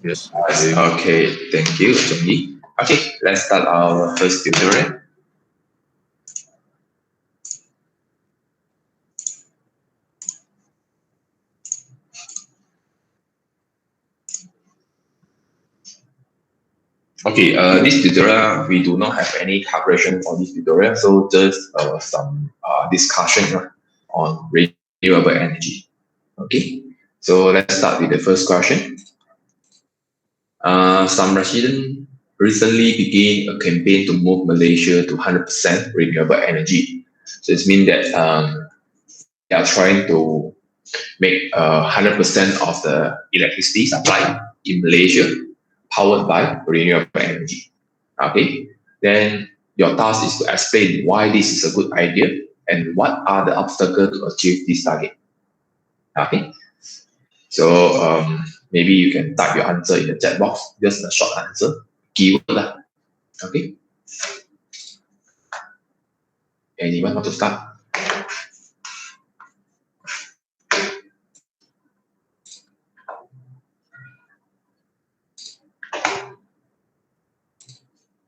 Yes. Okay, thank you, Chongyi. Okay, let's start our first tutorial. Okay, this tutorial, we do not have any calculation for this tutorial, so just some discussion on renewable energy. Okay, so let's start with the first question. Some residents recently began a campaign to move Malaysia to 100% renewable energy. So it means that they are trying to make 100% of the electricity supply in Malaysia powered by renewable energy. Okay, then your task is to explain why this is a good idea and what are the obstacles to achieve this target. Okay, so maybe you can type your answer in the chat box, just a short answer, keyword lah. Okay, anyone want to start?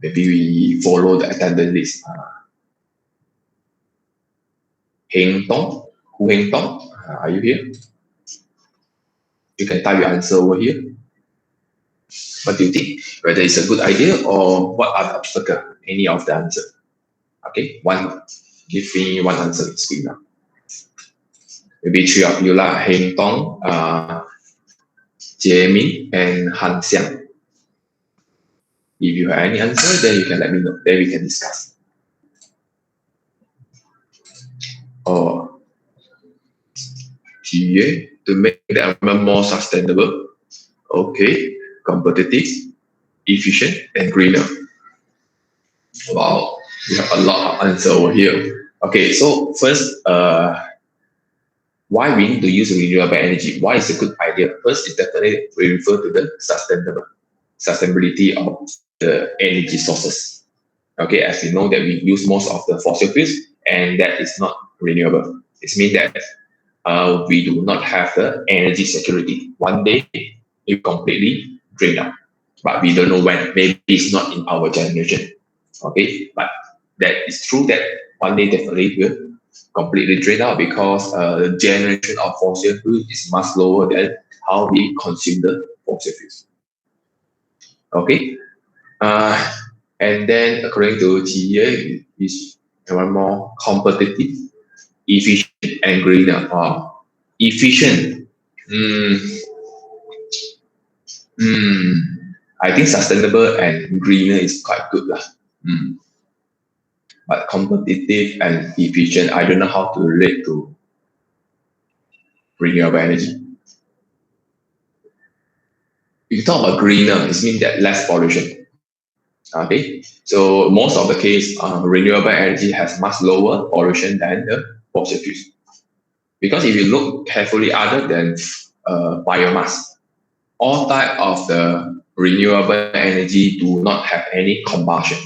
Maybe we follow the attendance list. Heng Tong, Hu Heng Tong, are you here? You can type your answer over here. What do you think? Whether it's a good idea or what are the obstacles? Any of the answer? Okay, give me one answer in screen now. Maybe three of you lah, Heng Tong, Jie Min, and Han Xiang. If you have any answer, then you can let me know. Then we can discuss. Or Jie, to make the environment more sustainable. Okay, competitive, efficient, and greener. Wow, we have a lot of answer over here. Okay, so first, why we need to use renewable energy? Why is a good idea? First, it definitely we refer to the sustainability of the energy sources. Okay, as we know that we use most of the fossil fuels, and that is not renewable. It means that we do not have the energy security. One day, it completely drain out, but we don't know when. Maybe it's not in our generation. Okay, but that is true that one day definitely will completely drain out because the generation of fossil fuels is much lower than how we consume the fossil fuels. Okay, and then according to Jie, is one more competitive, efficient, and greener. Efficient. I think sustainable and greener is quite good lah. But competitive and efficient, I don't know how to relate to renewable energy. If you talk about greener, it means that less pollution. Okay, so most of the case, renewable energy has much lower pollution than the fossil fuels. Because if you look carefully, other than biomass, all type of the renewable energy do not have any combustion.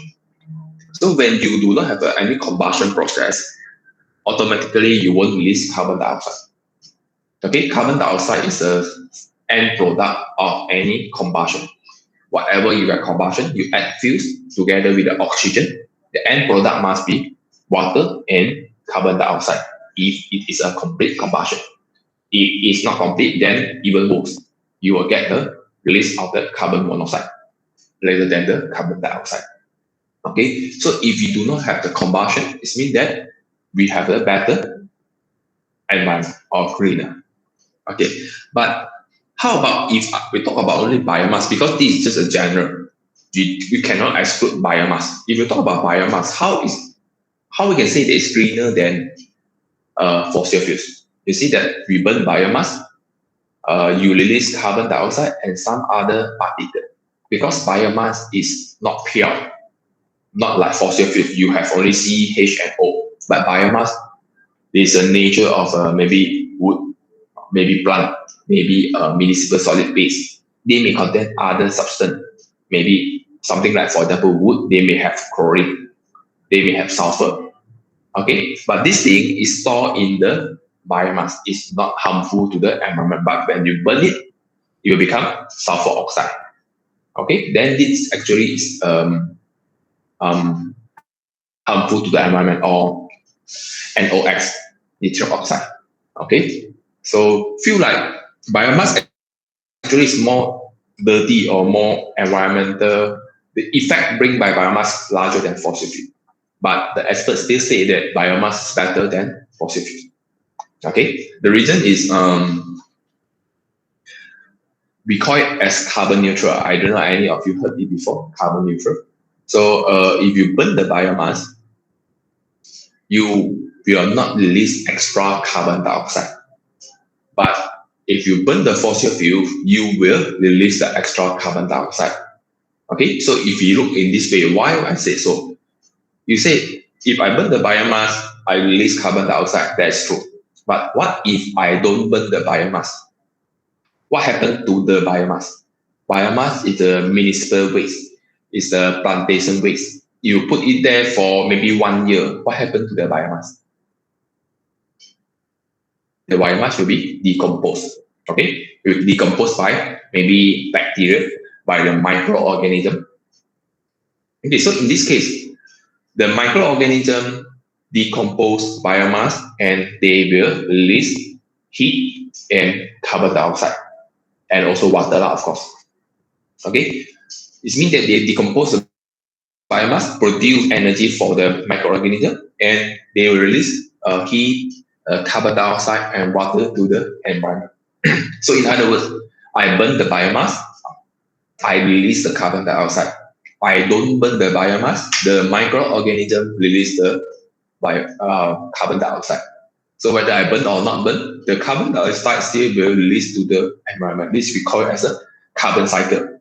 So when you do not have any combustion process, automatically you won't release carbon dioxide. Okay, carbon dioxide is the end product of any combustion. Whatever you have combustion, you add fuels together with the oxygen. The end product must be water and carbon dioxide. If it is a complete combustion, if it's not complete, then even worse. You will get the release of the carbon monoxide rather than the carbon dioxide. Okay, so if you do not have the combustion, it means that we have a better environment or greener. Okay, but how about if we talk about only biomass? Because this is just a general. We cannot exclude biomass. If you talk about biomass, how we can say that it's greener than fossil fuels? You see that we burn biomass, you release carbon dioxide and some other particles. Because biomass is not pure, not like fossil fuels. You have only C, H, and O. But biomass is a nature of maybe wood, maybe plant, maybe municipal solid waste. They may contain other substance. Maybe something like, for example, wood, they may have chlorine, they may have sulfur. Okay, but this thing is stored in the biomass. It's not harmful to the environment, but when you burn it, it will become sulfur oxide. Okay, then this actually is harmful to the environment, or NOx, nitric oxide. Okay, so feel like biomass actually is more dirty or more environmental. The effect bring by biomass larger than fossil fuel, but the experts still say that biomass is better than fossil fuel. Okay, the reason is we call it as carbon neutral. I don't know any of you heard it before, carbon neutral. So if you burn the biomass, you will not release extra carbon dioxide. But if you burn the fossil fuel, you will release the extra carbon dioxide. Okay, so if you look in this way, why I say so? You say, if I burn the biomass, I release carbon dioxide. That's true. But what if I don't burn the biomass? What happened to the biomass? Biomass is a municipal waste. It's a plantation waste. You put it there for maybe 1 year. What happened to the biomass? The biomass will be decomposed. Okay, it will decompose by maybe bacteria, by the microorganism. Okay, so in this case, the microorganism decompose biomass and they will release heat and carbon dioxide and also water, of course. Okay, it means that they decompose the biomass, produce energy for the microorganism, and they will release heat, carbon dioxide, and water to the environment. So, in other words, I burn the biomass, I release the carbon dioxide. I don't burn the biomass, the microorganism release the carbon dioxide. So whether I burn or not burn, the carbon dioxide still will release to the environment. This we call it as a carbon cycle.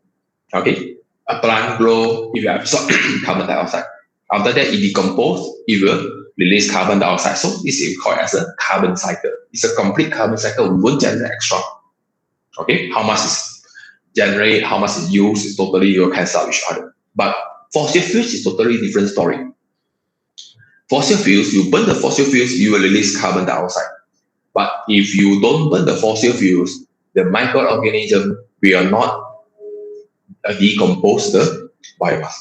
Okay, a plant grow, if you absorb carbon dioxide. After that, it decomposes, it will release carbon dioxide. So this is called as a carbon cycle. It's a complete carbon cycle. We won't generate extra. Okay, how much is generate, how much is used is totally you cancel each other. But fossil fuels is totally different story. Fossil fuels, you burn the fossil fuels, you will release carbon dioxide. But if you don't burn the fossil fuels, the microorganism will not decompose the biomass.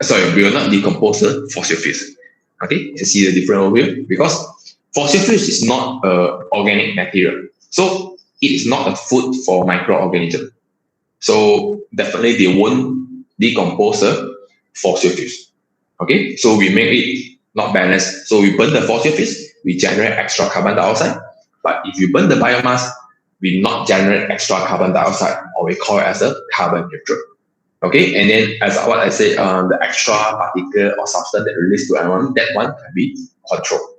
Sorry, we will not decompose the fossil fuels. Okay, you see the difference over here? Because fossil fuels is not organic material. So it is not a food for microorganisms. So definitely they won't decompose the fossil fuels. Okay, so we make it not balanced. So we burn the fossil fuels, we generate extra carbon dioxide. But if you burn the biomass, we not generate extra carbon dioxide, or we call it as a carbon neutral. Okay, and then as what I said, the extra particle or substance that released to environment, that one can be controlled.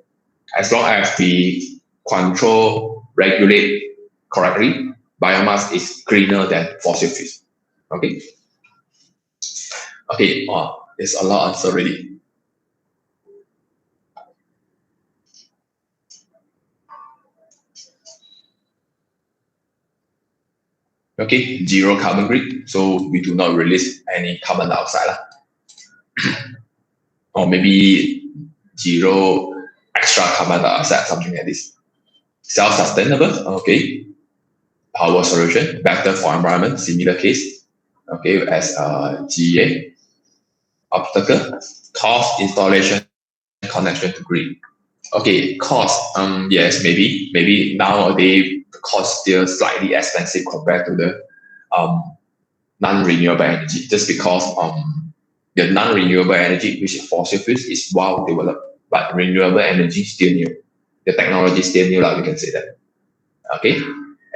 As long as we control, regulate correctly, biomass is cleaner than fossil fuels. Okay. Okay. There's a lot answer already. Okay, zero carbon grid, so we do not release any carbon dioxide. Or maybe zero extra carbon dioxide, something like this. Self-sustainable, okay. Power solution, better for environment, similar case. Okay, as GA. Obstacle, cost, installation, connection to grid. Okay, cost, yes, maybe nowadays the cost still slightly expensive compared to the non-renewable energy, just because the non-renewable energy, which is fossil fuels, is well developed, but renewable energy still new. The technology is still new, like we can say that. Okay,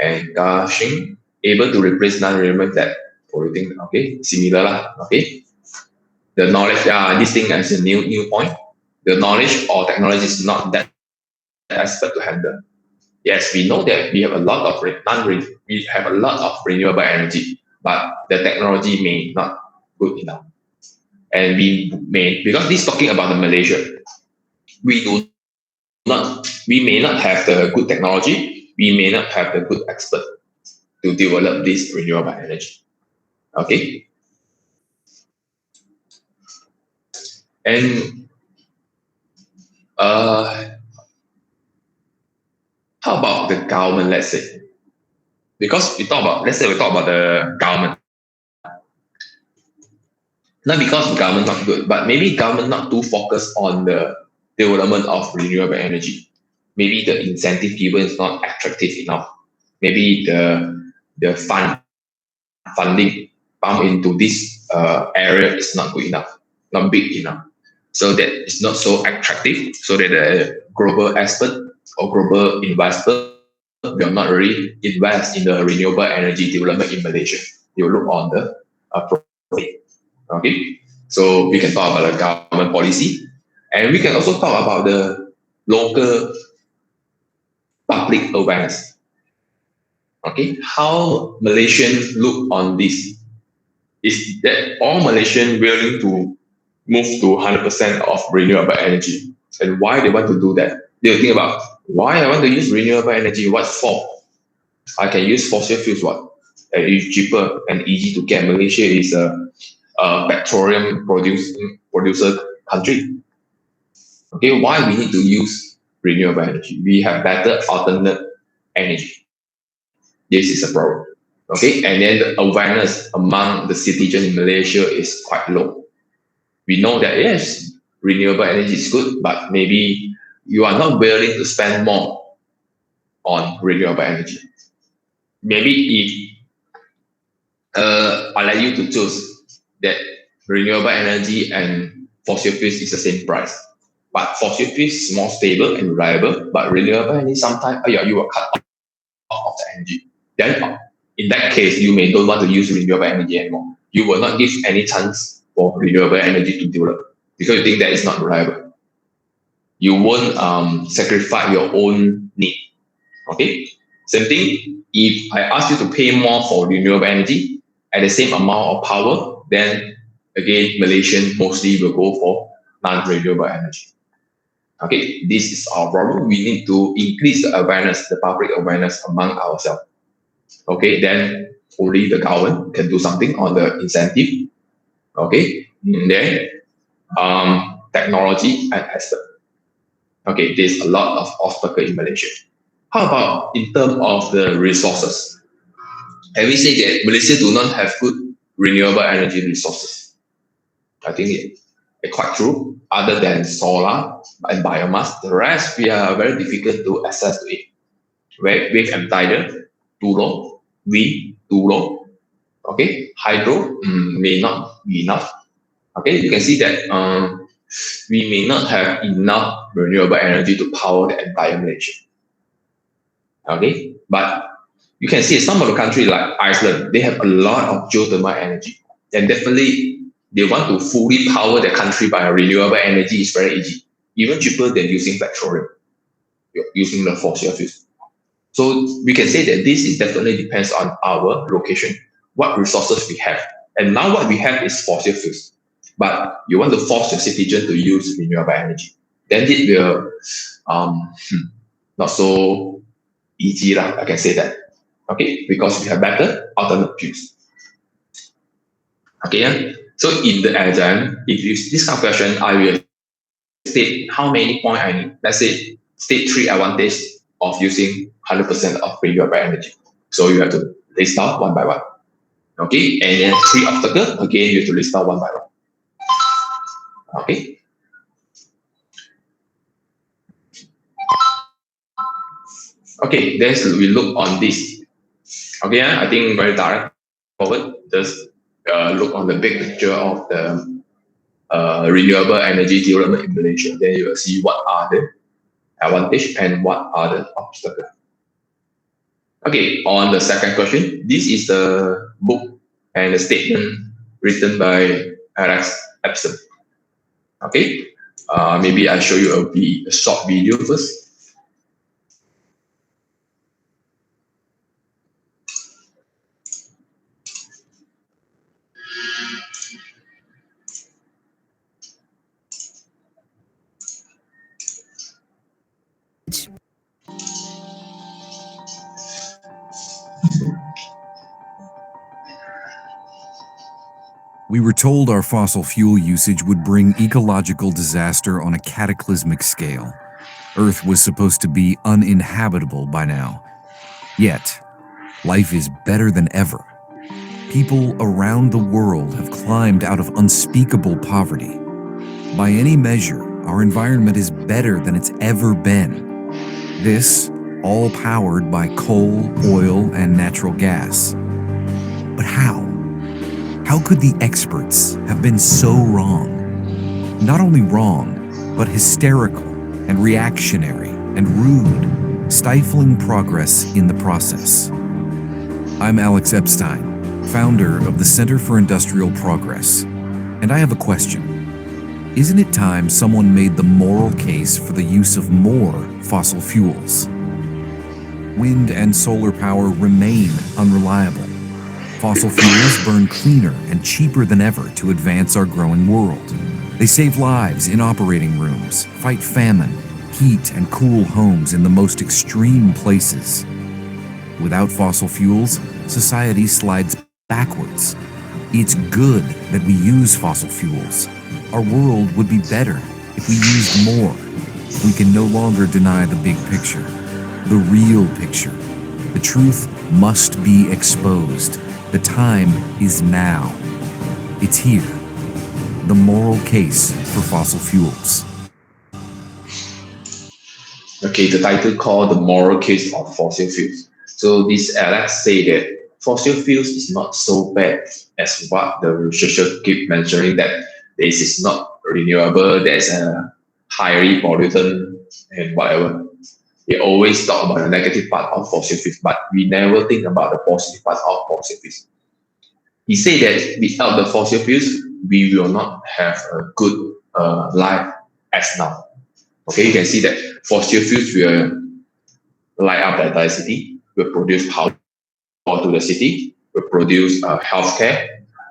and gushing, able to replace non-renewable that polluting. Okay, similar lah. Okay, the knowledge, this thing is a new point. The knowledge or technology is not that expert to handle. Yes, we know that we have a lot of renewable energy, but the technology may not good enough. And we may, because this is talking about the Malaysia, we may not have the good technology, we may not have the good expert to develop this renewable energy. Okay. And how about the government, let's say? Because let's say we talk about the government. Not because the government not good, but maybe government not too focused on the development of renewable energy. Maybe the incentive given is not attractive enough. Maybe the funding pumped into this area is not good enough, not big enough. So that it's not so attractive. So that the global expert or global investor will not really invest in the renewable energy development in Malaysia. They will look on the profit. Okay, so we can talk about the government policy, and we can also talk about the local public awareness. Okay, how Malaysians look on this is that all Malaysians willing to move to 100% of renewable energy, and why they want to do that? They think about why I want to use renewable energy. What for? I can use fossil fuels. What? It's cheaper and easy to get. Malaysia is a petroleum producer country. Okay, why we need to use renewable energy? We have better alternate energy. This is a problem. Okay, and then the awareness among the citizens in Malaysia is quite low. We know that yes, renewable energy is good, but maybe you are not willing to spend more on renewable energy. Maybe if I let you to choose that renewable energy and fossil fuels is the same price. But fossil fuels is more stable and reliable, but renewable energy sometimes you will cut off of the energy. Then in that case, you may don't want to use renewable energy anymore. You will not give any chance for renewable energy to develop because you think that is not reliable. You won't sacrifice your own need. Okay? Same thing, if I ask you to pay more for renewable energy at the same amount of power, then again, Malaysians mostly will go for non-renewable energy. Okay, this is our problem. We need to increase the awareness, the public awareness among ourselves. Okay, then only the government can do something on the incentive. Okay, and then technology and expert. Okay, there's a lot of obstacle in Malaysia. How about in terms of the resources? Can we say that Malaysia do not have good renewable energy resources? I think it's quite true. Other than solar and biomass, the rest we are very difficult to access to it. Wave and tidal, too low. Wind, too low. Okay, hydro may not be enough. Okay, you can see that we may not have enough renewable energy to power the entire Malaysia. Okay, but you can see some of the countries like Iceland, they have a lot of geothermal energy, and definitely they want to fully power the country by renewable energy is very easy, even cheaper than using petroleum, using the fossil fuels. So we can say that this is definitely depends on our location, what resources we have, and now what we have is fossil fuels. But you want to force your citizen to use renewable energy, then it will not so easy lah. I can say that. Okay, because we have better alternate fuels. Okay, yeah. So in the exam, if you this kind of question, I will state how many points I need. Let's say state 3 advantage of using 100% of renewable energy. So you have to list out one by one. Okay, and then 3 obstacles, again, you have to list out one by one. Okay. Okay, then we look on this. Okay, I think very direct forward. Just look on the big picture of the renewable energy development in Malaysia. Then you will see what are the advantage and what are the obstacles. Okay, on the second question, this is the book and the statement written by Alex Epson. Okay, maybe I show you a short video first. We were told our fossil fuel usage would bring ecological disaster on a cataclysmic scale. Earth was supposed to be uninhabitable by now. Yet, Life is better than ever. People around the world have climbed out of unspeakable poverty. By any measure, our environment is better than it's ever been. This, all powered by coal, oil, and natural gas. But how? How could the experts have been so wrong? Not only wrong, but hysterical and reactionary and rude, stifling progress in the process. I'm Alex Epstein, founder of the Center for Industrial Progress, and I have a question. Isn't it time someone made the moral case for the use of more fossil fuels? Wind and solar power remain unreliable. Fossil fuels burn cleaner and cheaper than ever to advance our growing world. They save lives in operating rooms, fight famine, heat and cool homes in the most extreme places. Without fossil fuels, society slides backwards. It's good that we use fossil fuels. Our world would be better if we used more. We can no longer deny the big picture, the real picture. The truth must be exposed. The time is now. It's here. The moral case for fossil fuels. Okay, the title called The Moral Case of Fossil Fuels. So this Alex say that fossil fuels is not so bad as what the researcher keep mentioning, that this is not renewable, there's a highly pollutant and whatever. They always talk about the negative part of fossil fuels, but we never think about the positive part of fossil fuels. He said that without the fossil fuels, we will not have a good life as now. Okay, you can see that fossil fuels will light up the entire city, will produce power to the city, will produce healthcare,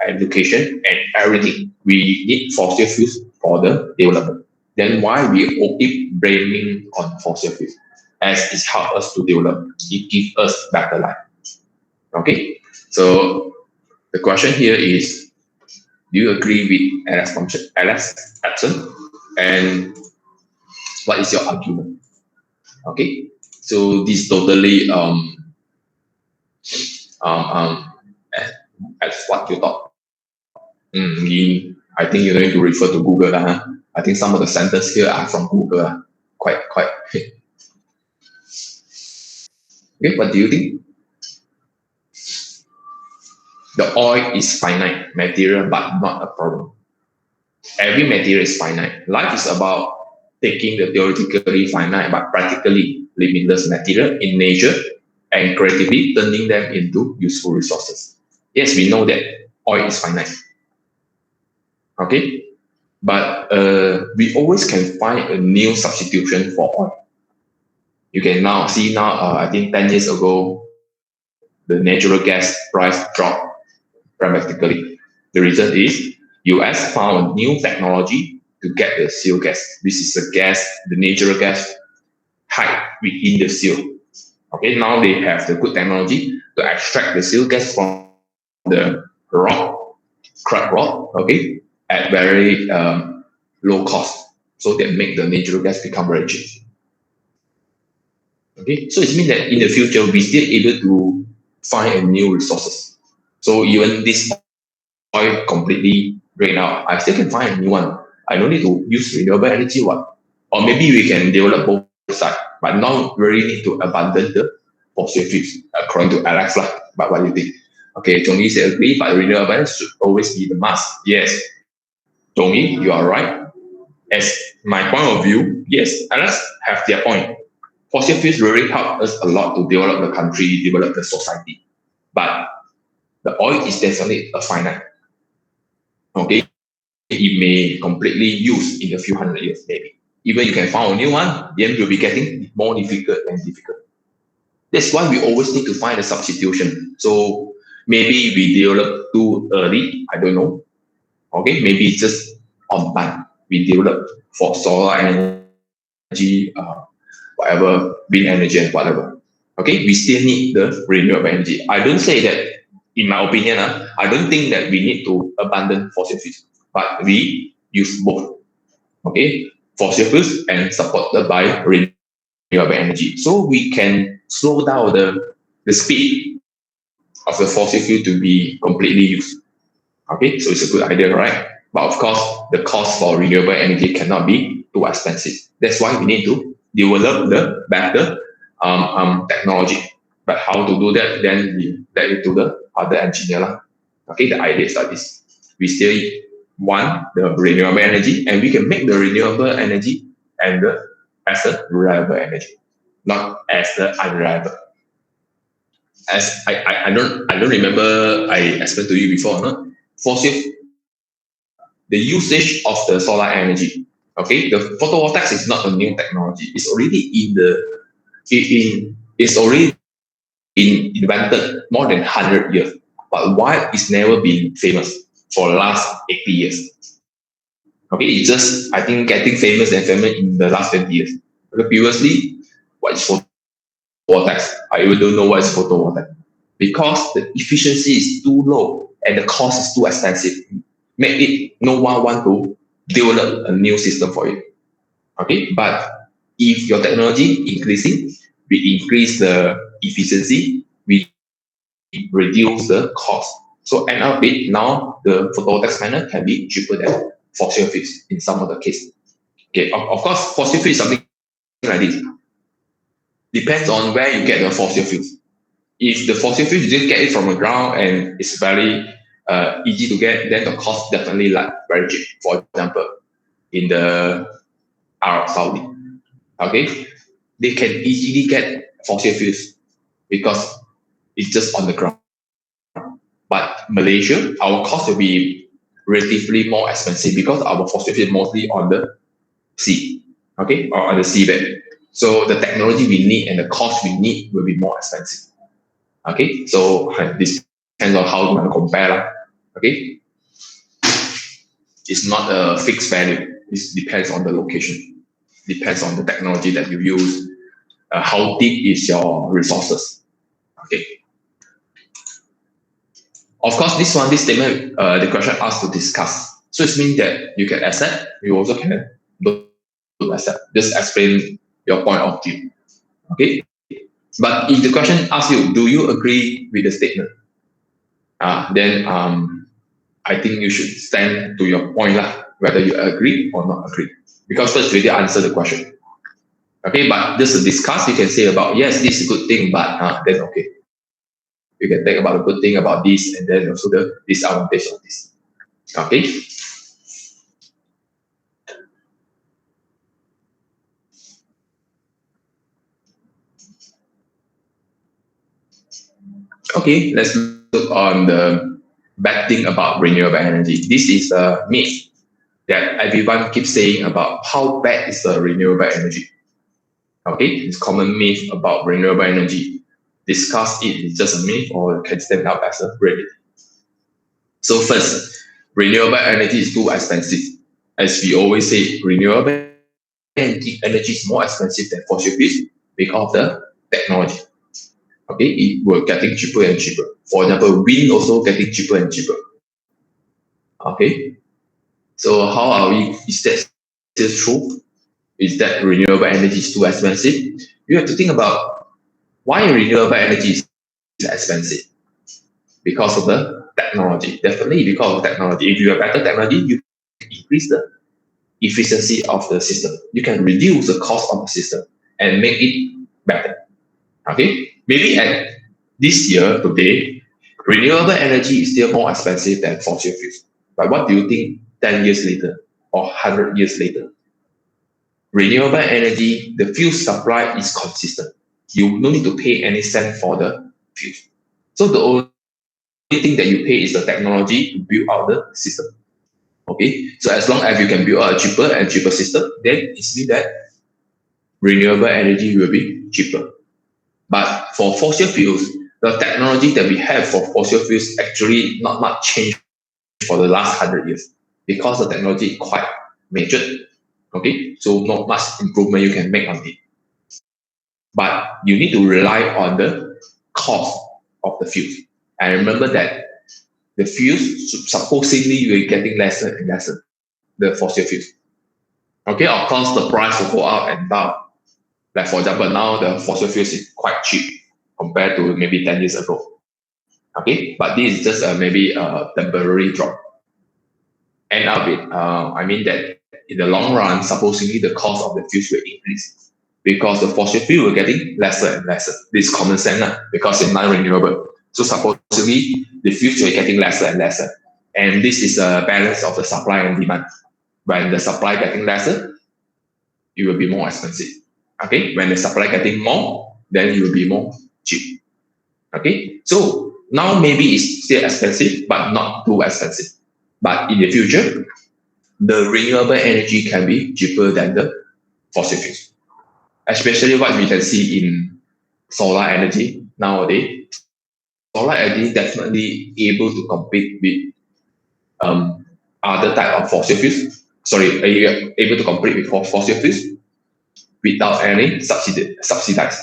education, and everything. We need fossil fuels for the development. Then why we all keep blaming on fossil fuels? As it helps us to develop, it gives us better life. Okay, so the question here is, do you agree with Alex Epson? And what is your argument? Okay, so this totally as what you thought. I think you need to refer to Google. I think some of the sentences here are from Google. Quite. Okay, what do you think? The oil is finite material, but not a problem. Every material is finite. Life is about taking the theoretically finite but practically limitless material in nature and creatively turning them into useful resources. Yes, we know that oil is finite. Okay, but we always can find a new substitution for oil. You can now see I think 10 years ago, the natural gas price dropped dramatically. The reason is US found a new technology to get the seal gas. This is the natural gas hide within the seal. Okay, now they have the good technology to extract the seal gas from the cracked rock, okay, at very low cost. So that make the natural gas become very cheap. Okay, so it means that in the future we still able to find a new resources. So even this oil completely drain out, I still can find a new one. I don't need to use renewable energy or maybe we can develop both sides, but now really need to abandon the fossil fuels, according to Alex lah. But what do you think? Okay, Zhongyi said agree, but renewable should always be the must. Yes, Zhongyi, you are right. As my point of view, yes, Alex have their point. Fossil fuels really help us a lot to develop the country, develop the society. But the oil is definitely a finite. Okay, it may completely use in a few hundred years, maybe. Even you can find a new one, then you'll be getting more difficult and difficult. That's why we always need to find a substitution. So maybe we develop too early, I don't know. Okay, maybe it's just on time. We develop for solar energy, whatever, wind energy and whatever. Okay, we still need the renewable energy. I don't say that, in my opinion, I don't think that we need to abandon fossil fuels, but we use both. Okay, fossil fuels and supported by renewable energy. So we can slow down the speed of the fossil fuel to be completely used. Okay, so it's a good idea, right? But of course, the cost for renewable energy cannot be too expensive. That's why we need to develop the better technology. But how to do that, then we let it to the other engineer. Okay, the idea is like this. We still want the renewable energy, and we can make the renewable energy and as a reliable energy, not as the unreliable. As I don't remember I explained to you before, no? Fossil, the usage of the solar energy. Okay, the photovoltaics is not a new technology. It's already it's already been invented more than 100 years. But why it's never been famous for the last 80 years? Okay, it's just I think getting famous and famous in the last 20 years. Because previously, what is photovoltaics? I even don't know what is photovoltaic. Because the efficiency is too low and the cost is too expensive. Make it no one want to develop a new system for it. Okay, but if your technology increasing, we increase the efficiency, we reduce the cost. So end up with now the photovoltaic panel can be cheaper than fossil fuels in some of the cases. Okay, of course, fossil fuel is something like this. Depends on where you get the fossil fuels. If the fossil fuels you just get it from the ground and it's very easy to get, then the cost definitely like very cheap. For example, in the Arab Saudi, okay, they can easily get fossil fuels because it's just on the ground. But Malaysia, our cost will be relatively more expensive because our fossil fuel is mostly on the sea, okay, or on the seabed. So the technology we need and the cost we need will be more expensive. Okay, so this depends on how you want to compare. Okay, it's not a fixed value. It depends on the location, depends on the technology that you use, how deep is your resources. Okay. Of course, this statement, the question asked to discuss. So it means that you can accept, you also can don't accept. Just explain your point of view. Okay. But if the question asks you, do you agree with the statement? Then I think you should stand to your point, whether you agree or not agree. Because first, we did answer the question. Okay, but just to discuss, you can say about, yes, this is a good thing, but then okay. You can think about the good thing about this and then also the disadvantage of this. Okay. Okay, let's look on the bad thing about renewable energy. This is a myth that everyone keeps saying about how bad is the renewable energy. Okay, it's common myth about renewable energy. Discuss it is just a myth or can stand up as a reality. So first, renewable energy is too expensive. As we always say, renewable energy is more expensive than fossil fuels because of the technology. Okay, it will getting cheaper and cheaper. For example, wind also getting cheaper and cheaper. Okay, so how are we? Is that still true? Is that renewable energy is too expensive? You have to think about why renewable energy is expensive. Because of the technology. Definitely because of technology. If you have better technology, you can increase the efficiency of the system. You can reduce the cost of the system and make it better. Okay, maybe at this year today, renewable energy is still more expensive than fossil fuels. But what do you think 10 years later or 100 years later? Renewable energy, the fuel supply is consistent. You don't need to pay any cent for the fuel. So the only thing that you pay is the technology to build out the system. Okay, so as long as you can build out a cheaper and cheaper system, then it means that renewable energy will be cheaper. But for fossil fuels, the technology that we have for fossil fuels actually not much changed for the last 100 years because the technology is quite matured. Okay, so not much improvement you can make on it. But you need to rely on the cost of the fuels. And remember that the fuels supposedly you're getting lesser and lesser, the fossil fuels. Okay, of course the price will go up and down. Like for example, now the fossil fuels is quite cheap compared to maybe 10 years ago. Okay, but this is just maybe a temporary drop. End of it, I mean that in the long run, supposedly the cost of the fuels will increase because the fossil fuel will getting lesser and lesser. This is common sense because it's non-renewable. So supposedly the fuels will getting lesser and lesser. And this is a balance of the supply and demand. When the supply getting lesser, it will be more expensive. Okay, when the supply getting more, then it will be more cheap. Okay, so now maybe it's still expensive, but not too expensive. But in the future, the renewable energy can be cheaper than the fossil fuels. Especially what we can see in solar energy nowadays. Solar energy definitely able to compete with other type of fossil fuels. Sorry, able to compete with fossil fuels without any subsidized.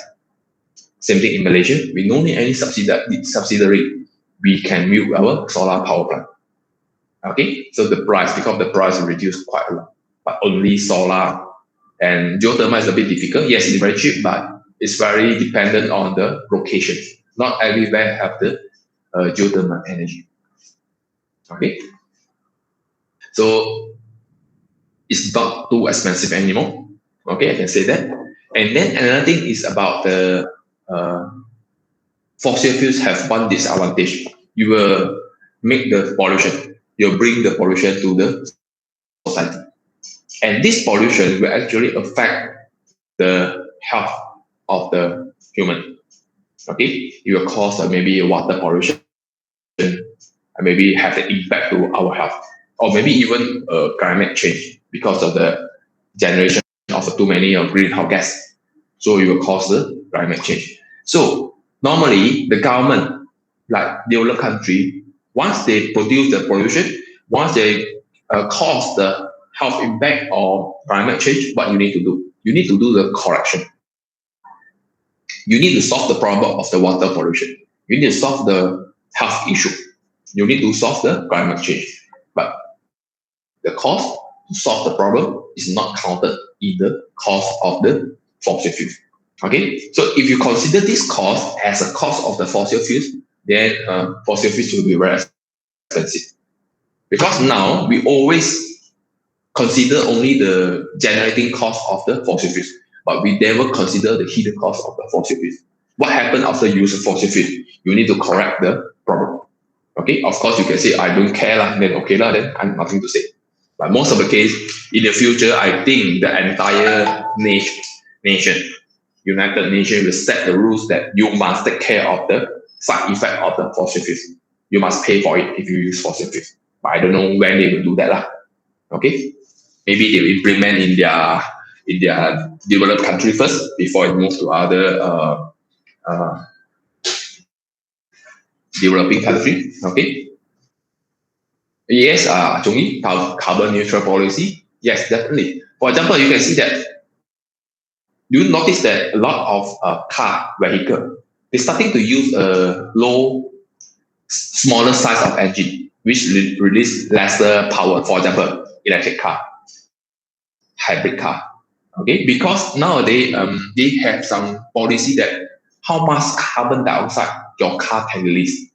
Same thing in Malaysia. We don't need any subsidiary. We can build our solar power plant. Okay, so the price, because the price reduced quite a lot, but only solar and geothermal is a bit difficult. Yes, it's very cheap, but it's very dependent on the location. Not everywhere have the geothermal energy. Okay, so it's not too expensive anymore. Okay, I can say that. And then another thing is about the fossil fuels have one disadvantage. You will make the pollution. You'll bring the pollution to the society. And this pollution will actually affect the health of the human. Okay, it will cause maybe water pollution, and maybe have the impact to our health, or maybe even climate change because of the generation of too many greenhouse gas. So it will cause the climate change. So normally the government, like developed country, once they produce the pollution, once they cause the health impact or climate change, what you need to do? You need to do the correction. You need to solve the problem of the water pollution. You need to solve the health issue. You need to solve the climate change. But the cost to solve the problem is not counted in the cost of the fossil fuels. Okay, so if you consider this cost as a cost of the fossil fuels, then fossil fuels will be very expensive. Because now we always consider only the generating cost of the fossil fuels, but we never consider the hidden cost of the fossil fuels. What happened after you use of fossil fuels? You need to correct the problem. Okay, of course you can say I don't care lah, then okay lah, then I'm nothing to say. But most of the case, in the future, I think the entire nation, United Nations will set the rules that you must take care of the side effect of the fossil fuels. You must pay for it if you use fossil fuels. But I don't know when they will do that lah. Okay, maybe they will implement in their developed country first before it moves to other developing country. Okay. Yes, Chungi, carbon neutral policy. Yes, definitely. For example, you can see that you notice that a lot of car vehicle, they're starting to use a smaller size of engine, which release lesser power. For example, electric car, hybrid car. Okay, because nowadays they have some policy that how much carbon dioxide your car can release.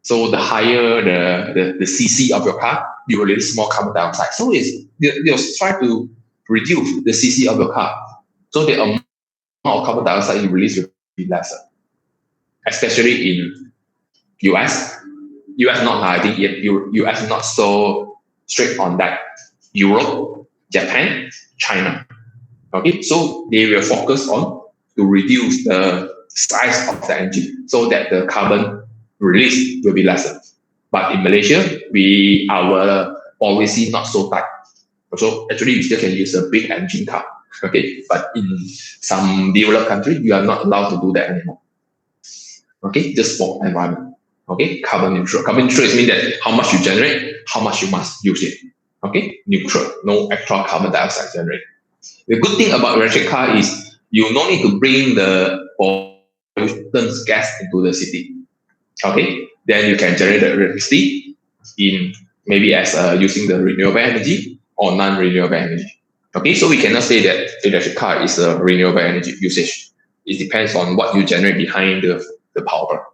So the higher the cc of your car, you release more carbon dioxide. So they'll try to reduce the cc of your car. So the amount of carbon dioxide you release will be lesser. Especially in US. US not, I think US not so strict on that. Europe, Japan, China. Okay, so they will focus on to reduce the size of the engine so that the carbon release will be lesser. But in Malaysia, our policy not so tight. So actually, you still can use a big engine car. Okay, but in some developed country, you are not allowed to do that anymore. Okay, just for environment. Okay, carbon neutral. Carbon neutral means that how much you generate, how much you must use it. Okay, neutral, no extra carbon dioxide generated. The good thing about electric car is you no need to bring the pollutant gas into the city. Okay, then you can generate the electricity in maybe as using the renewable energy or non-renewable energy. Okay, so we cannot say that electric car is a renewable energy usage. It depends on what you generate behind the power.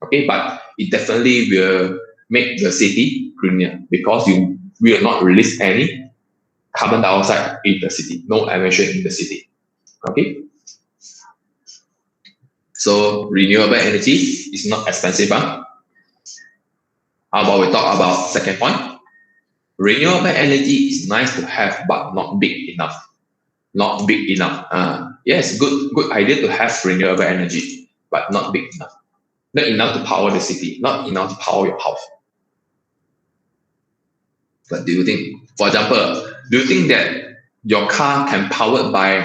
Okay, but it definitely will make the city greener because you will not release any carbon dioxide in the city, no emission in the city. Okay, so renewable energy is not expensive. Huh? How about we talk about second point? Renewable energy is nice to have, but not big enough. Not big enough. Yes, good idea to have renewable energy, but not big enough. Not enough to power the city, not enough to power your house. But do you think, for example, do you think that your car can powered by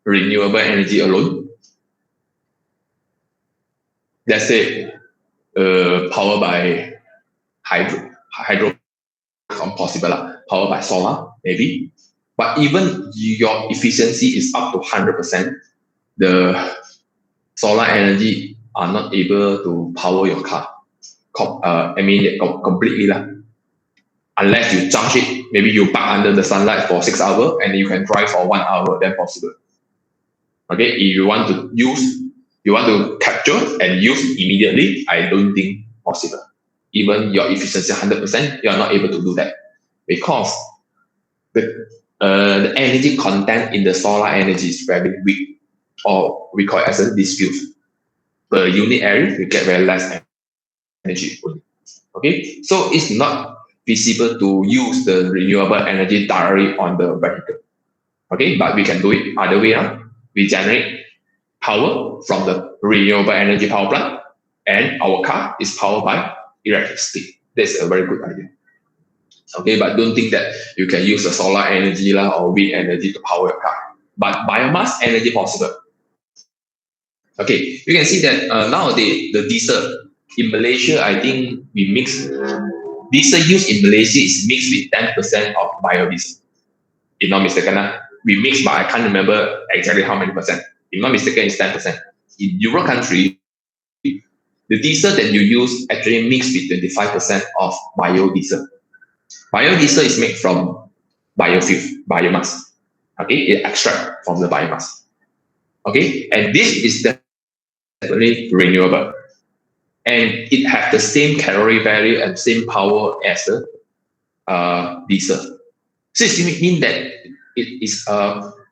renewable energy alone? Let's say powered by hydro possible powered by solar maybe. But even your efficiency is up to 100%, the solar energy are not able to power your car. Completely lah. Unless you charge it, maybe you park under the sunlight for 6 hours and you can drive for 1 hour, then possible. Okay, if you want to capture and use immediately, I don't think possible. Even your efficiency 100%, you are not able to do that because the energy content in the solar energy is very weak, or we call it as a diffuse. Per unit area, you get very less energy. Okay, so it's not feasible to use the renewable energy directly on the vehicle. Okay, but we can do it other way around. We generate power from the renewable energy power plant, and our car is powered by electricity. That's a very good idea. Okay, but don't think that you can use the solar energy or wind energy to power your car. But biomass energy possible. Okay, you can see that nowadays the diesel in Malaysia, I think we mix diesel use in Malaysia is mixed with 10% of biodiesel. If not mistaken, we mix, but I can't remember exactly how many percent. If not mistaken, it's 10%. In Euro country, the diesel that you use actually mixed with 25% of biodiesel. Biodiesel is made from biofuel, biomass. Okay, it extract from the biomass. Okay, and this is definitely renewable, and it has the same calorie value and same power as the diesel. So it means that it is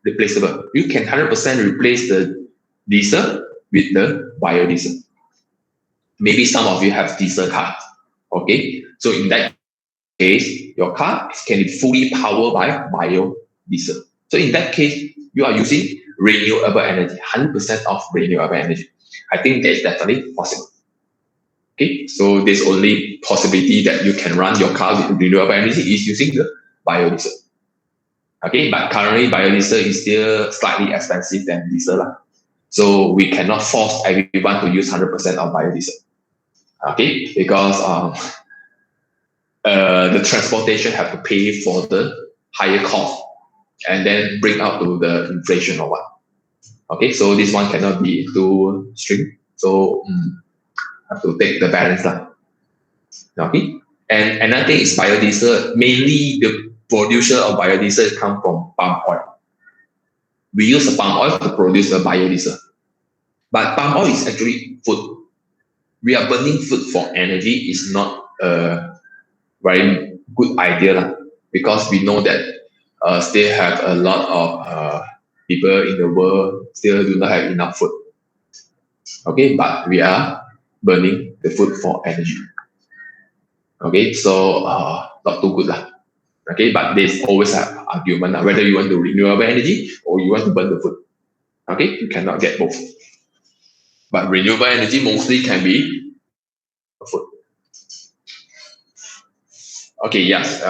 replaceable. You can 100% replace the diesel with the biodiesel. Maybe some of you have diesel cars. Okay, so in that case, your car can be fully powered by biodiesel. So in that case, you are using renewable energy, 100% of renewable energy. I think that is definitely possible. Okay, so there's only possibility that you can run your car with renewable energy is using the biodiesel. Okay, but currently biodiesel is still slightly expensive than diesel. So we cannot force everyone to use 100% of biodiesel. Okay, because the transportation have to pay for the higher cost and then bring up to the inflation or what. Okay, so this one cannot be too strict. So have to take the balance. Okay, and another thing is biodiesel. Mainly the producer of biodiesel come from palm oil. We use the palm oil to produce the biodiesel. But palm oil is actually food. We are burning food for energy is not a very good idea because we know that still have a lot of people in the world still do not have enough food. Okay, but we are burning the food for energy. Okay, so not too good Okay, but there's always an argument whether you want to renewable energy or you want to burn the food. Okay, you cannot get both. But renewable energy mostly can be food. Okay, yes.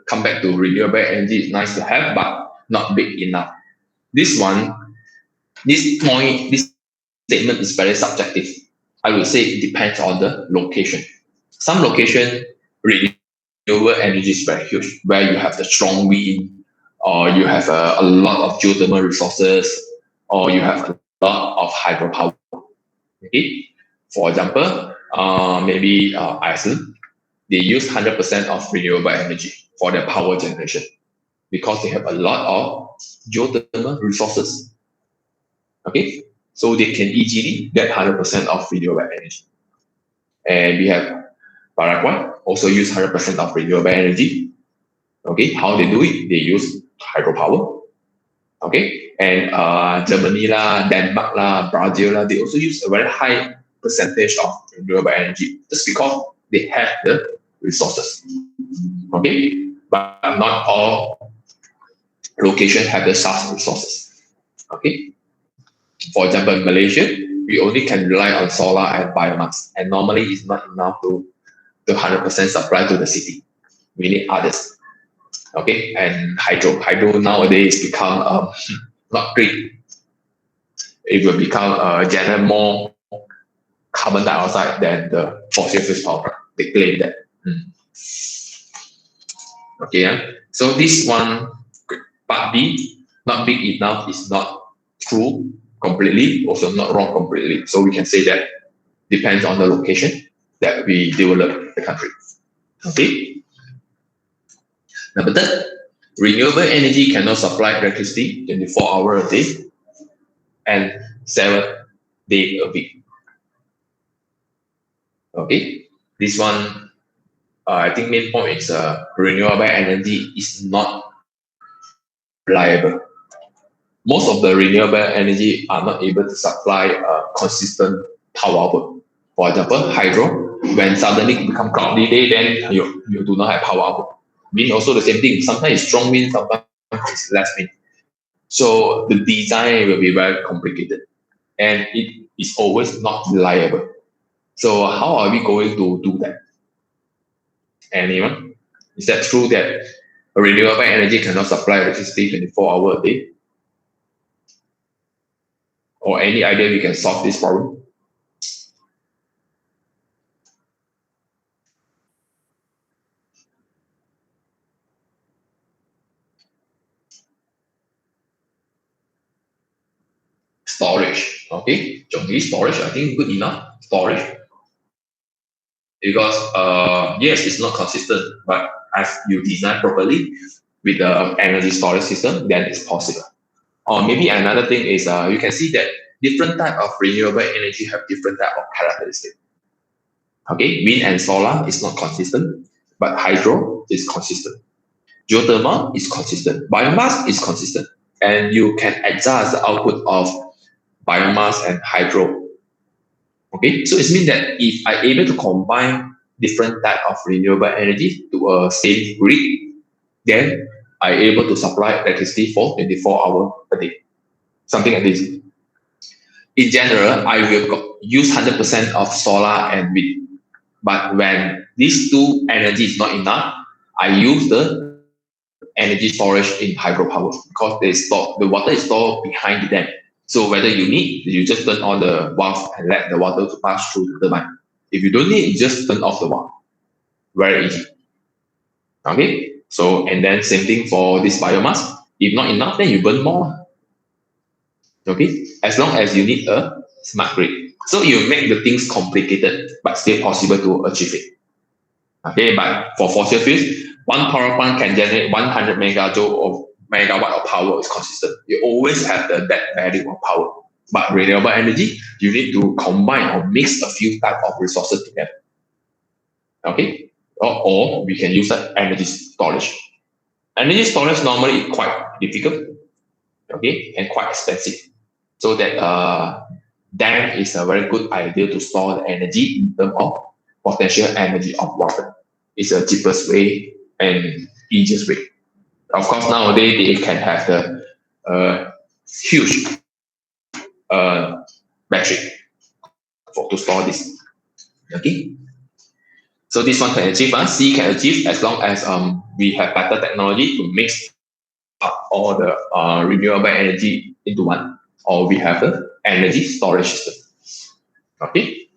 Come back to renewable energy. It's nice to have, but not big enough. This statement is very subjective. I would say it depends on the location. Some location, renewable energy is very huge, where you have the strong wind, or you have a lot of geothermal resources, or you have a lot of hydropower. Okay, for example, maybe Iceland, they use 100% of renewable energy for their power generation because they have a lot of geothermal resources. Okay, so they can easily get 100% of renewable energy. And we have Paraguay also use 100% of renewable energy. Okay, how they do it? They use hydropower. Okay, and Germany lah, Denmark lah, Brazil lah, they also use a very high percentage of renewable energy just because they have the resources. Okay, but not all locations have the such resources. Okay, for example, in Malaysia, we only can rely on solar and biomass, and normally it's not enough to 100% supply to the city. We need others. Okay, and hydro nowadays become not green. It will become generate more carbon dioxide than the fossil fuel power plant. They claim that. Okay, so this one part B, not big enough, is not true completely, also not wrong completely. So we can say that depends on the location that we develop the country. Okay. Number third, renewable energy cannot supply electricity 24 hours a day and 7 days a week. Okay, this one, I think main point is renewable energy is not reliable. Most of the renewable energy are not able to supply consistent power output. For example, hydro, when suddenly become cloudy day, then you do not have power output. Wind also the same thing. Sometimes it's strong wind, sometimes it's less wind. So the design will be very complicated, and it is always not reliable. So how are we going to do that? Anyone? Is that true that renewable energy cannot supply electricity 24 hours a day? Or any idea we can solve this problem? Storage. Okay, storage, I think good enough. Storage. Because yes, it's not consistent, but as you design properly with the energy storage system, then it's possible. Or maybe another thing is you can see that different type of renewable energy have different type of characteristics. Okay, wind and solar is not consistent, but hydro is consistent. Geothermal is consistent. Biomass is consistent, and you can adjust the output of biomass and hydro. Okay, so it means that if I'm able to combine different type of renewable energy to a same grid, then I'm able to supply electricity for 24 hours a day. Something like this. In general, I will use 100% of solar and wind. But when these two energy is not enough, I use the energy storage in hydropower because the water is stored behind the dam. So whether you need, you just turn on the valve and let the water to pass through the turbine. If you don't need, you just turn off the valve. Very easy. Okay. So and then same thing for this biomass. If not enough, then you burn more. Okay. As long as you need a smart grid. So you make the things complicated, but still possible to achieve it. Okay. But for fossil fuels, one power plant can generate 100 megawatt of power is consistent. You always have that value of power. But renewable energy, you need to combine or mix a few type of resources together. Okay, or we can use that energy storage. Energy storage normally is quite difficult, okay, and quite expensive. So that dam is a very good idea to store the energy in terms of potential energy of water. It's the cheapest way and easiest way. Of course, nowadays they can have the huge battery to store this. Okay, so this one can achieve. C can achieve as long as we have better technology to mix up all the renewable energy into one, or we have the energy storage system. Okay,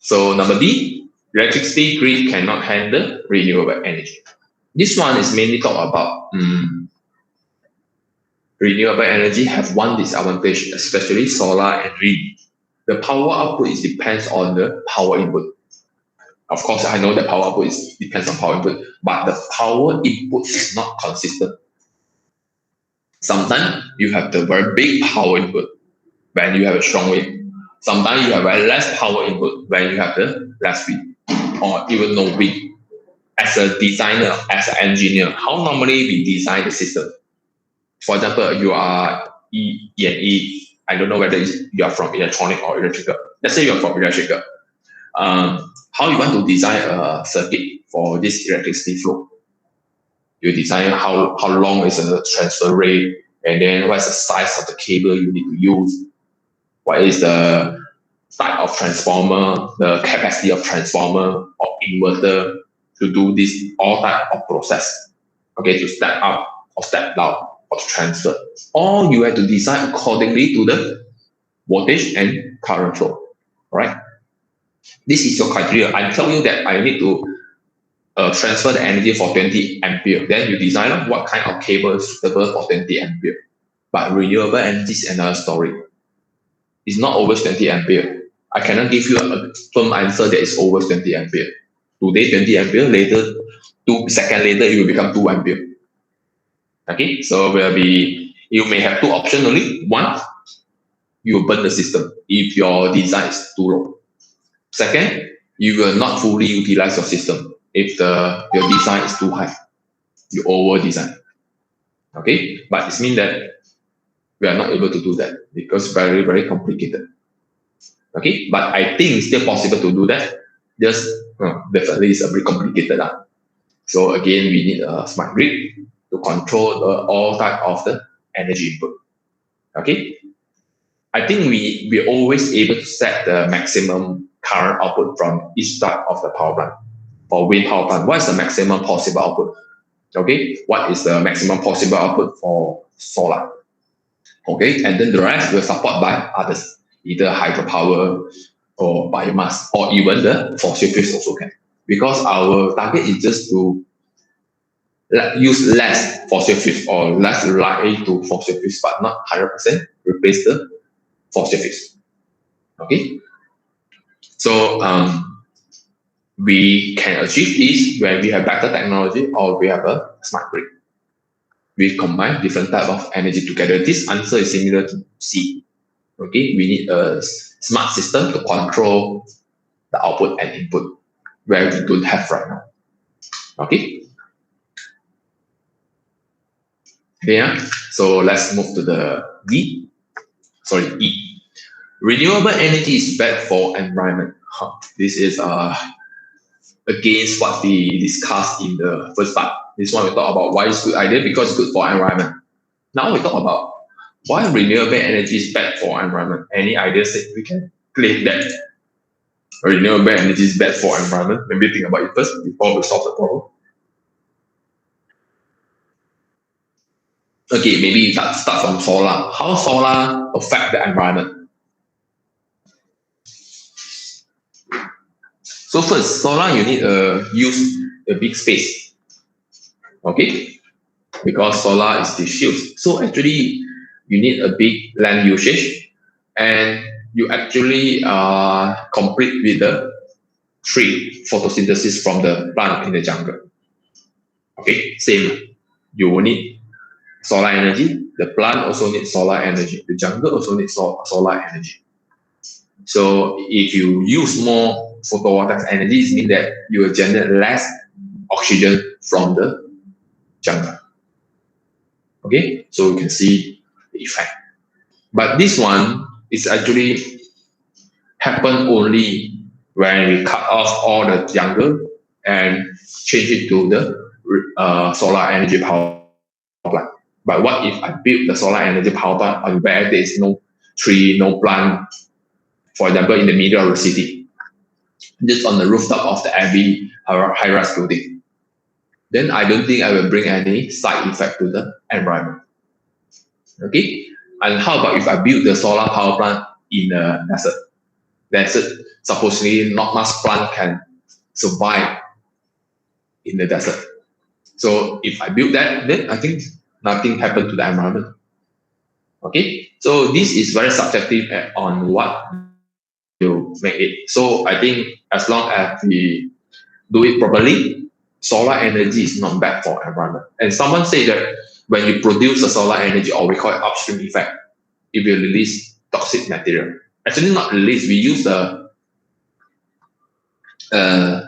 so number D, electricity grid cannot handle renewable energy. This one is mainly talk about renewable energy have one disadvantage, especially solar and wind. The power output depends on the power input. Of course, I know that power output depends on power input, but the power input is not consistent. Sometimes you have the very big power input, when you have a strong wind. Sometimes you have a less power input when you have the less wind or even no wind. As a designer, as an engineer, how normally we design the system? For example, you are E&E. I don't know whether you are from electronic or electrical. Let's say you are from electrical. How you want to design a circuit for this electricity flow? You design how long is the transfer rate, and then what's the size of the cable you need to use, what is the type of transformer, the capacity of transformer or inverter to do this all type of process. Okay, to step up or step down or to transfer. Or you have to design accordingly to the voltage and current flow. Right? This is your criteria. I tell you that I need to transfer the energy for 20 ampere. Then you design what kind of cable is suitable for 20 ampere. But renewable energy is another story. It's not always 20 ampere. I cannot give you a firm answer that is always 20 ampere. Today 20 ampere, later 2 seconds later it will become 2 ampere. Okay, so you may have two options only. One, you burn the system if your design is too low. Second, you will not fully utilize your system if your design is too high. You over design. Okay, but it means that we are not able to do that because very, very complicated. Okay, but I think it's still possible to do that. Just definitely it's a bit complicated. So again, we need a smart grid to control all type of the energy input. Okay, I think we're always able to set the maximum current output from each type of the power plant. For wind power plant, what is the maximum possible output? Okay, what is the maximum possible output for solar? Okay, and then the rest will support by others, either hydropower or biomass, or even the fossil fuels also can. Because our target is just to use less fossil fuels or less rely to fossil fuels, but not 100% replace the fossil fuels. Okay, so we can achieve this when we have better technology or we have a smart grid. We combine different type of energy together. This answer is similar to C. Okay, we need a smart system to control the output and input where we don't have right now. Okay. Yeah. So let's move to the E. Renewable energy is bad for environment. This is against what we discussed in the first part. This one we talk about why it's good idea because it's good for environment. Now we talk about why renewable energy is bad for environment. Any ideas that we can claim that renewable energy is bad for environment? Maybe think about it first before we solve the problem. Okay, maybe start from solar. How solar affect the environment? So first, solar you need use a big space. Okay, because solar is diffuse. So actually, you need a big land usage, and you actually complete with the tree photosynthesis from the plant in the jungle. Okay, same. You will need solar energy. The plant also needs solar energy. The jungle also needs solar energy. So if you use more photovoltaic energy, it means that you will generate less oxygen from the jungle. Okay, so you can see the effect. But this one is actually happen only when we cut off all the jungle and change it to the solar energy power plant. But what if I build the solar energy power plant on where there is no tree, no plant, for example, in the middle of the city, just on the rooftop of the every high-rise building? Then I don't think I will bring any side effect to the environment. Okay, and how about if I build the solar power plant in a desert? Desert, supposedly not much plant can survive in the desert. So if I build that, then I think nothing happened to the environment. Okay, so this is very subjective on what you make it. So I think as long as we do it properly, solar energy is not bad for environment. And someone say that when you produce the solar energy, or we call it upstream effect, it will release toxic material. Actually, not release. We use a type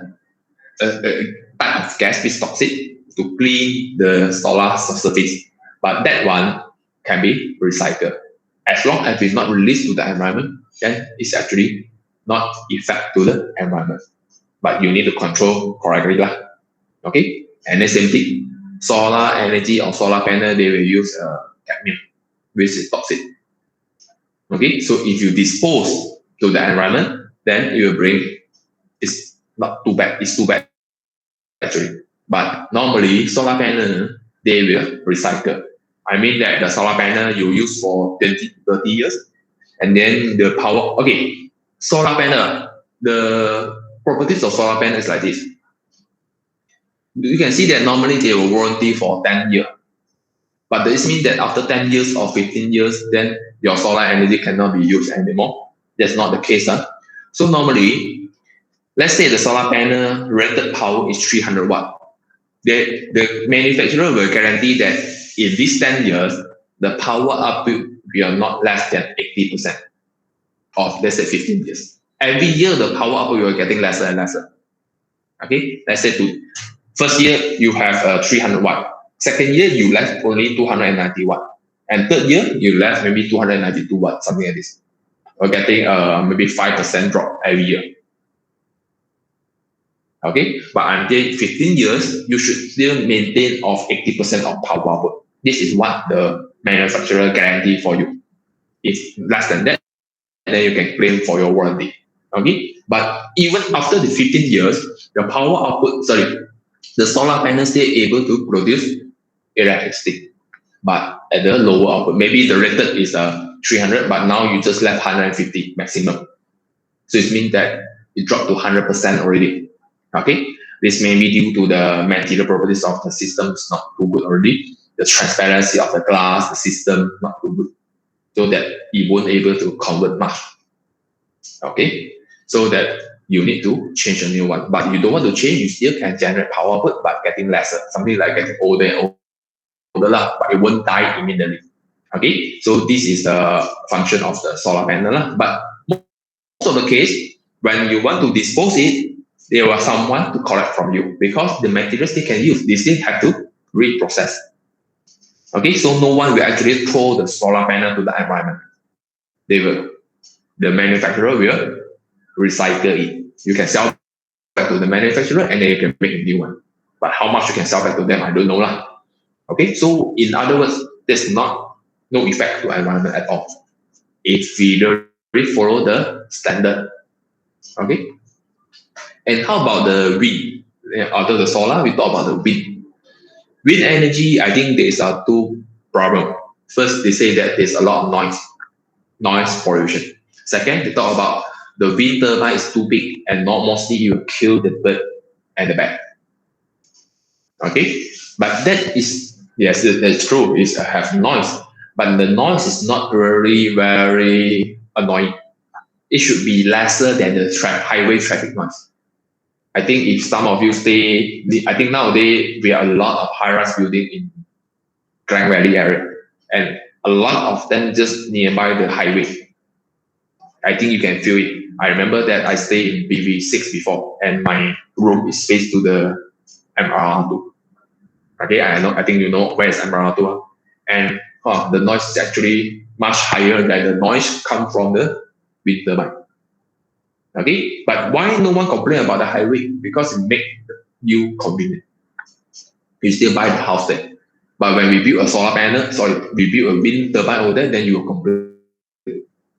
of gas which is toxic to clean the solar surface. But that one can be recycled. As long as it's not released to the environment, then it's actually not effect to the environment. But you need to control correctly. Okay? And the same thing, solar energy or solar panel, they will use cadmium, which is toxic. Okay? So if you dispose to the environment, then you will bring, it's not too bad, it's too bad actually. But normally, solar panel, they will recycle. I mean that the solar panel you use for 20, 30 years, and then the power, okay, solar panel, the properties of solar panel is like this. You can see that normally they will warranty for 10 years. But this means that after 10 years or 15 years, then your solar energy cannot be used anymore. That's not the case. So normally, let's say the solar panel rated power is 300 watt. The manufacturer will guarantee that in these 10 years, the power output will not less than 80% of, let's say, 15 years. Every year, the power output will getting lesser and lesser. Okay, let's say first year, you have 300 watt. Second year, you left only 290 watt. And third year, you left maybe 292 watt, something like this. You're getting maybe 5% drop every year. Okay, but until 15 years, you should still maintain of 80% of power output. This is what the manufacturer guarantee for you. If less than that, then you can claim for your warranty. Okay, but even after the 15 years, the power output, the solar panel still able to produce electricity, but at the lower output. Maybe the rated is 300, but now you just left 150 maximum. So it means that it dropped to 100% already. Okay, this may be due to the material properties of the system is not too good already. The transparency of the glass, the system not too good, so that it won't able to convert much. Okay, so that you need to change a new one. But you don't want to change, you still can generate power output, but getting lesser. Something like getting older and older, but it won't die immediately. Okay, so this is the function of the solar panel. But most of the case, when you want to dispose it, there was someone to collect from you, because the materials they can use, they still have to reprocess. Okay, so no one will actually throw the solar panel to the environment. The manufacturer will recycle it. You can sell back to the manufacturer and then you can make a new one. But how much you can sell back to them, I don't know. Okay, so in other words, there's no effect to the environment at all if we don't really follow the standard. Okay, and how about the wind? After the solar, we talk about the wind. Wind energy, I think there's two problems. First, they say that there's a lot of noise pollution. Second, they talk about the wind turbine is too big and mostly you kill the bird at the back. Okay, but that is, yes, that's true, it have noise, but the noise is not really very annoying. It should be lesser than the highway traffic noise. I think if some of you stay, I think nowadays we are a lot of high-rise building in Grand Valley area, and a lot of them just nearby the highway. I think you can feel it. I remember that I stayed in BV6 before, and my room is faced to the MRR2. Okay, I think you know where is MRR2, and the noise is actually much higher than the noise come from the wind turbine. Okay, but why no one complain about the highway? Because it make you convenient. You still buy the house there. But when we build a solar panel, we build a wind turbine over there, then you will complain.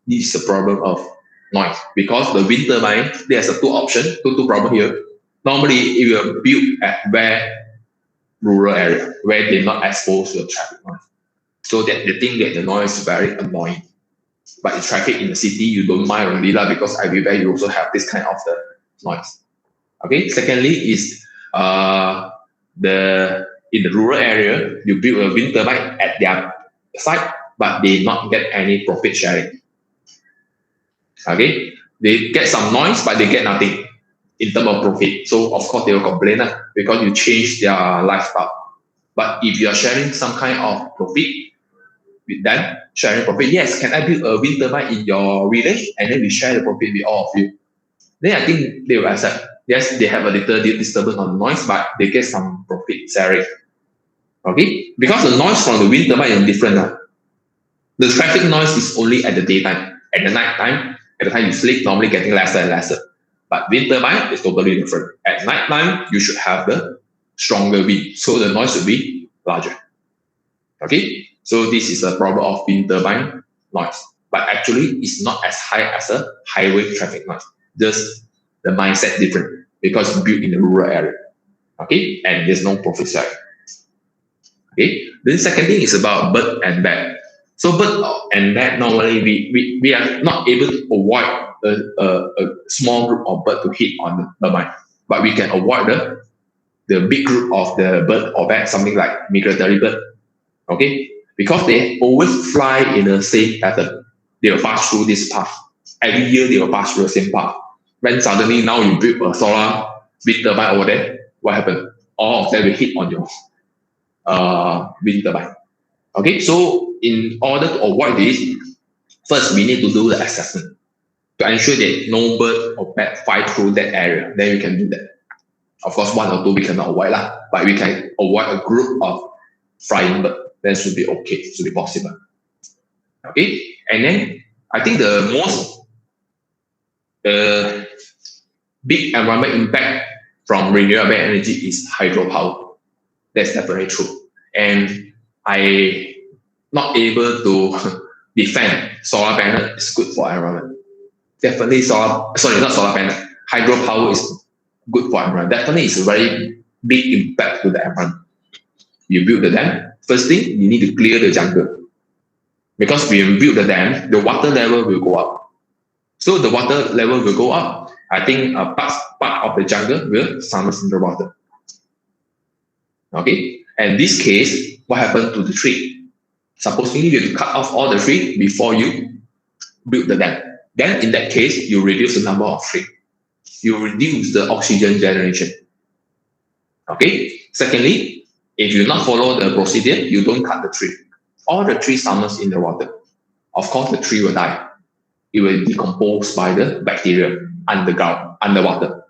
This is the problem of noise. Because the wind turbine, there's a two problem here. Normally, it will build at rural area, where they're not exposed to the traffic noise. So that they think that the noise is very annoying. But the traffic in the city, you don't mind only because everywhere you also have this kind of the noise. Okay. Secondly, is in the rural area, you build a wind turbine at their site, but they not get any profit sharing. Okay, they get some noise, but they get nothing in terms of profit. So of course they will complain because you change their lifestyle. But if you are sharing some kind of profit, with them, sharing profit. Yes, can I build a wind turbine in your village? And then we share the profit with all of you. Then I think they will accept. Yes, they have a little disturbance on noise, but they get some profit sharing. Okay? Because the noise from the wind turbine is different. The traffic noise is only at the daytime. At the night time, at the time you sleep, normally getting lesser and lesser. But wind turbine is totally different. At night time, you should have the stronger wind, so the noise will be larger. Okay, so this is a problem of wind turbine noise, but actually it's not as high as a highway traffic noise. Just the mindset different because it's built in the rural area. Okay, and there's no profit sharing. Okay, then second thing is about bird and bat. So bird and bat, normally we are not able to avoid a small group of bird to hit on the turbine, but we can avoid the big group of the bird or bat, something like migratory bird. Okay, because they always fly in the same pattern. They will pass through this path. Every year they will pass through the same path. When suddenly now you build a solar wind turbine over there, what happened? All of them will hit on your wind turbine. Okay, so in order to avoid this, first we need to do the assessment to ensure that no bird or bat fly through that area. Then we can do that. Of course, one or two we cannot avoid, but we can avoid a group of flying bird. That should be okay, should be possible. Okay, and then I think the most big environmental impact from renewable energy is hydropower. That's definitely true. And I not able to defend solar panel is good for environment. Definitely not solar panel. Hydropower is good for environment. Definitely it's a very big impact to the environment. You build the dam. First thing, you need to clear the jungle. Because when you build the dam, the water level will go up. So the water level will go up. I think a part of the jungle will submerge in the water. Okay, and this case, what happened to the tree? Supposedly you have to cut off all the tree before you build the dam. Then in that case, you reduce the number of trees. You reduce the oxygen generation. Okay. Secondly, if you not follow the procedure, you don't cut the tree. All the trees submerged in the water. Of course, the tree will die. It will decompose by the bacteria underwater.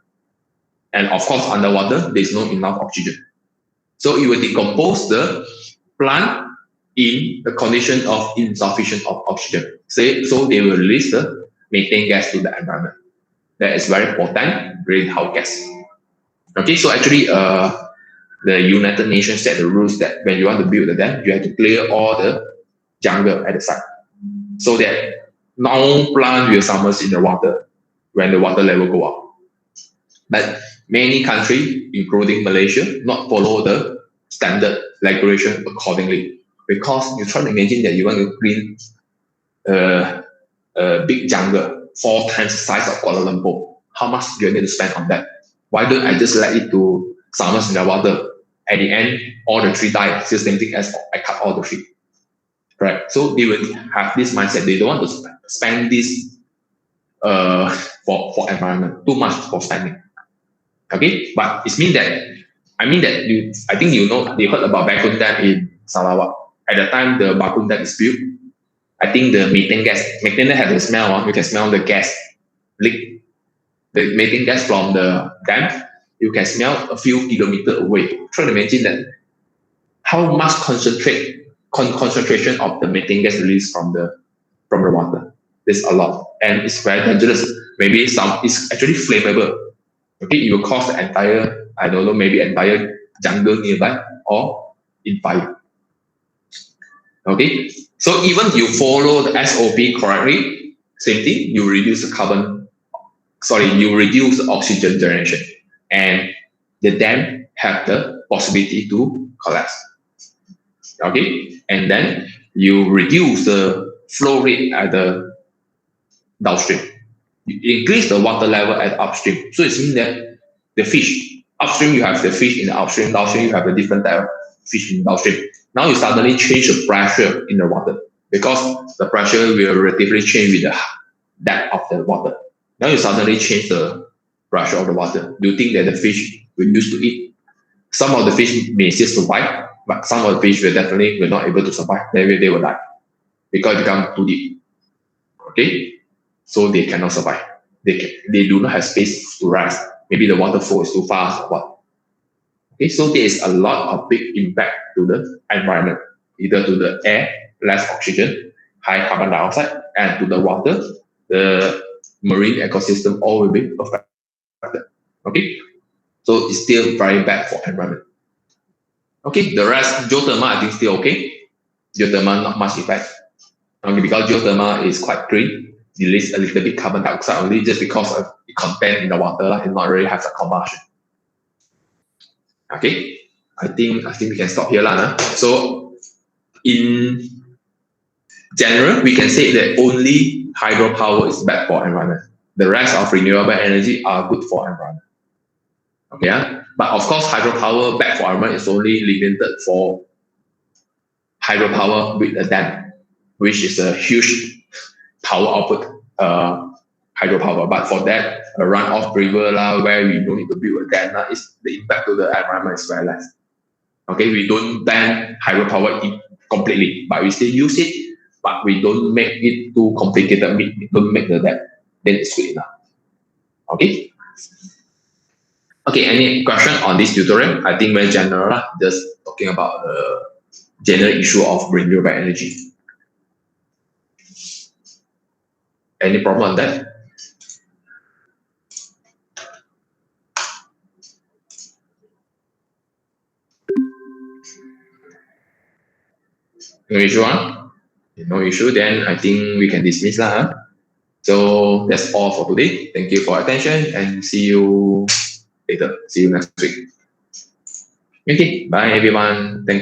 And of course, underwater, there's not enough oxygen. So it will decompose the plant in the condition of insufficient of oxygen. So they will release the methane gas to the environment. That is very potent greenhouse gas. Okay, so actually, the United Nations set the rules that when you want to build a dam, you have to clear all the jungle at the side, so that no plant will submerge in the water when the water level go up. But many countries, including Malaysia, not follow the standard regulation accordingly. Because you try to imagine that you want to clean a big jungle 4 times the size of Kuala Lumpur. How much do you need to spend on that? Why don't I just let it to submerge in the water? At the end, all the tree die. It's the same thing as I cut all the tree. Right? So they will have this mindset. They don't want to spend this for environment. Too much for spending. Okay? But it means that, I think you heard about Bakun Dam in Sarawak. At the time the Bakun Dam is built, I think the methane gas has the smell. You can smell the gas leak. The methane gas from the dam, you can smell a few kilometers away. Try to imagine that how much concentration of the methane gas released from the water. There's a lot, and it's very dangerous. Maybe it's actually flammable. Okay, it will cause the entire jungle nearby or in fire. Okay, so even you follow the SOP correctly, same thing, you reduce the oxygen generation, and the dam have the possibility to collapse. Okay, and then you reduce the flow rate at the downstream. You increase the water level at upstream. So it means that the fish, upstream you have the fish in the upstream, downstream you have a different type of fish in the downstream. Now you suddenly change the pressure in the water because the pressure will relatively change with the depth of the water. Now you suddenly change the pressure of the water. Do you think that the fish will used to eat? Some of the fish may still survive, but some of the fish will not able to survive. They will die. because it becomes too deep. Okay, so they cannot survive. They do not have space to rise. Maybe the water flow is too fast or what. Okay, so there is a lot of big impact to the environment, either to the air, less oxygen, high carbon dioxide, and to the water, the marine ecosystem all will be affected. Okay, so it's still very bad for environment. Okay, the rest, geothermal, I think still okay. Geothermal, not much effect. Okay, because geothermal is quite green, release a little bit carbon dioxide only just because of the content in the water, and not really have a combustion. Okay, I think we can stop here lah. So in general, we can say that only hydropower is bad for environment. The rest of renewable energy are good for environment. Okay, but of course, hydropower bad for environment is only limited for hydropower with a dam, which is a huge power output hydropower. But for that, a runoff river where we don't need to build a dam, is the impact to the environment is very less. Okay, we don't ban hydropower completely, but we still use it, but we don't make it too complicated. We don't make the dam, then it's good enough. Okay. Okay, any question on this tutorial? I think very general, just talking about the general issue of renewable energy. Any problem on that? No issue, huh? No issue, then I think we can dismiss lah. Huh? So that's all for today. Thank you for attention and see you later. See you next week. Okay, bye everyone. Thank you.